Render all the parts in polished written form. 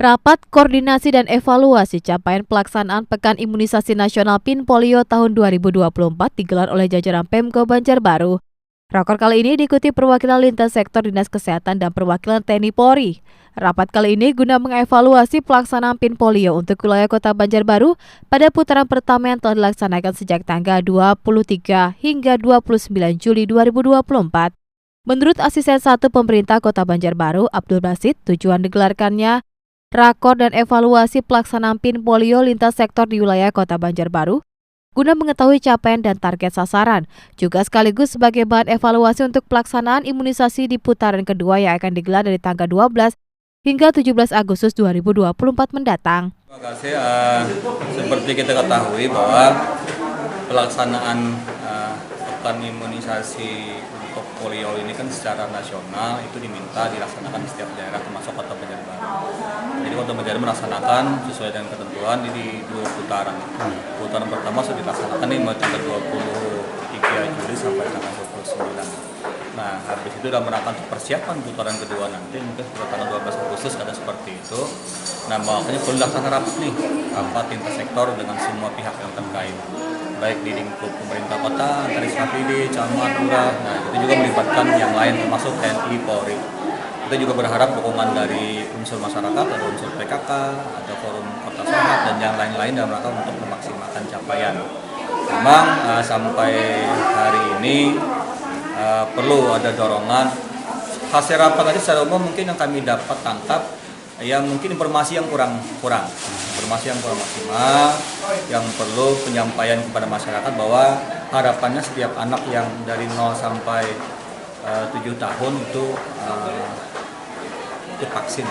Rapat koordinasi dan evaluasi capaian pelaksanaan Pekan Imunisasi Nasional PIN Polio tahun 2024 digelar oleh jajaran Pemko Banjarbaru. Rakor kali ini diikuti perwakilan lintas sektor Dinas Kesehatan dan perwakilan TNI Polri. Rapat kali ini guna mengevaluasi pelaksanaan PIN Polio untuk wilayah Kota Banjarbaru pada putaran pertama yang telah dilaksanakan sejak tanggal 23 hingga 29 Juli 2024. Menurut Asisten 1 Pemerintah Kota Banjarbaru, Abdul Basit, tujuan digelarkannya rakor dan evaluasi pelaksanaan PIN Polio lintas sektor di wilayah Kota Banjarbaru guna mengetahui capaian dan target sasaran, juga sekaligus sebagai bahan evaluasi untuk pelaksanaan imunisasi di putaran kedua yang akan digelar dari tanggal 12 hingga 17 Agustus 2024 mendatang. Terima kasih. Seperti kita ketahui bahwa pelaksanaan pekan imunisasi untuk polio ini kan secara nasional itu diminta dilaksanakan di setiap daerah termasuk Kota Banjarbaru. Jadi Kota Banjarbaru melaksanakan sesuai dengan ketentuan di 2 putaran. Putaran pertama sudah dilaksanakan di tanggal 23 Juli sampai tanggal 29. Nah, habis itu dalam rangka persiapan putaran kedua nanti mungkin pada tanggal 12 Agustus ada seperti itu. Nah, makanya perlu dilaksanakan rapat nih, rapat lintas sektor dengan semua pihak yang terkait, baik di lingkup pemerintah kota, dari SKPD, camat, lurah. Nah, itu juga melibatkan yang lain termasuk TNI, Polri. Kita juga berharap dukungan dari unsur masyarakat, ada unsur PKK, ada forum kota sehat dan yang lain-lain dalam rangka untuk memaksimalkan capaian. Memang sampai hari ini perlu ada dorongan. Hasil rapat tadi secara umum mungkin yang kami dapat tangkap yang mungkin informasi yang kurang informasi yang kurang maksimal, yang perlu penyampaian kepada masyarakat bahwa harapannya setiap anak yang dari 0 sampai 7 tahun itu divaksin.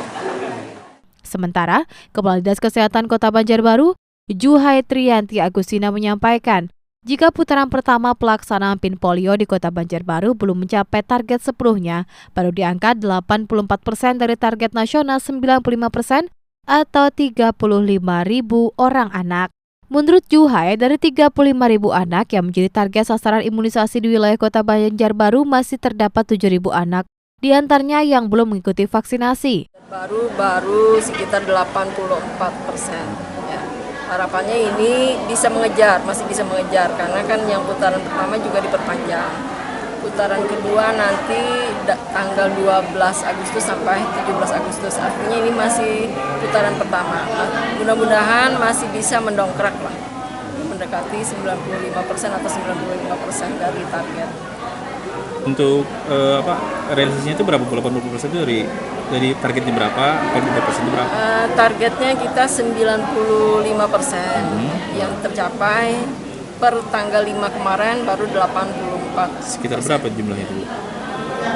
Sementara Kepala Dinas Kesehatan Kota Banjarbaru, Juhai Triyanti Agustina menyampaikan, jika putaran pertama pelaksanaan PIN Polio di Kota Banjarbaru belum mencapai target sepenuhnya, baru diangkat 84% dari target nasional 95% atau 35.000 orang anak. Menurut Juhai, dari 35.000 anak yang menjadi target sasaran imunisasi di wilayah Kota Banjarbaru masih terdapat 7.000 anak, di antaranya yang belum mengikuti vaksinasi. Baru sekitar 84%. Harapannya ini masih bisa mengejar, karena kan yang putaran pertama juga diperpanjang. Putaran kedua nanti tanggal 12 Agustus sampai 17 Agustus, artinya ini masih putaran pertama. Mudah-mudahan masih bisa mendongkrak lah, mendekati 95% atau 95% dari target. Untuk realisasinya itu berapa? 80% itu dari targetnya berapa? 80% itu berapa? Targetnya kita 95%. Yang tercapai per tanggal 5 kemarin baru 84%. Sekitar berapa jumlahnya itu?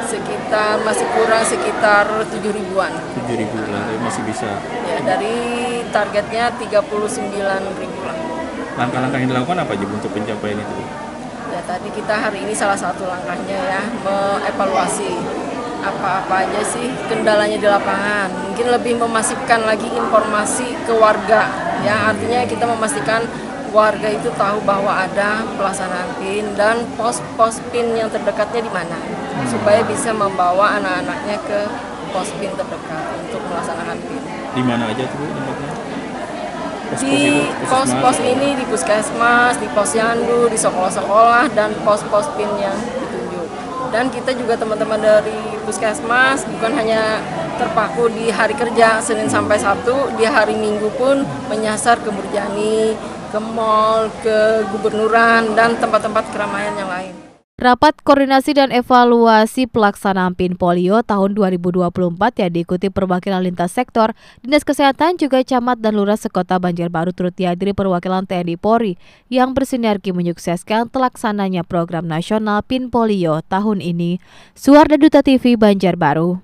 Sekitar masih kurang sekitar 7.000-an. 7.000 lah, masih bisa. Ya, dari targetnya 39.000 lah. Langkah-langkah yang dilakukan apa aja untuk pencapaian itu? Ya, tadi kita hari ini salah satu langkahnya ya, mengevaluasi apa-apa aja sih kendalanya di lapangan. Mungkin lebih memasifkan lagi informasi ke warga, ya, artinya kita memastikan warga itu tahu bahwa ada pelaksanaan PIN dan pos-pos PIN yang terdekatnya di mana, supaya bisa membawa anak-anaknya ke pos PIN terdekat untuk melaksanakan PIN. Di mana aja tuh tempatnya? Di pos-pos ini di puskesmas, di posyandu, di sekolah-sekolah, dan pos-pos PIN yang ditunjuk. Dan kita juga teman-teman dari puskesmas bukan hanya terpaku di hari kerja Senin sampai Sabtu, di hari Minggu pun menyasar ke Murjani, ke mall, ke gubernuran, dan tempat-tempat keramaian yang lain. Rapat koordinasi dan evaluasi pelaksanaan PIN Polio tahun 2024 yang diikuti perwakilan lintas sektor, Dinas Kesehatan juga camat dan lurah sekota Banjarbaru turut dihadiri perwakilan TNI Polri yang bersinergi menyukseskan terlaksananya program nasional PIN Polio tahun ini. Suarda Duta TV Banjarbaru.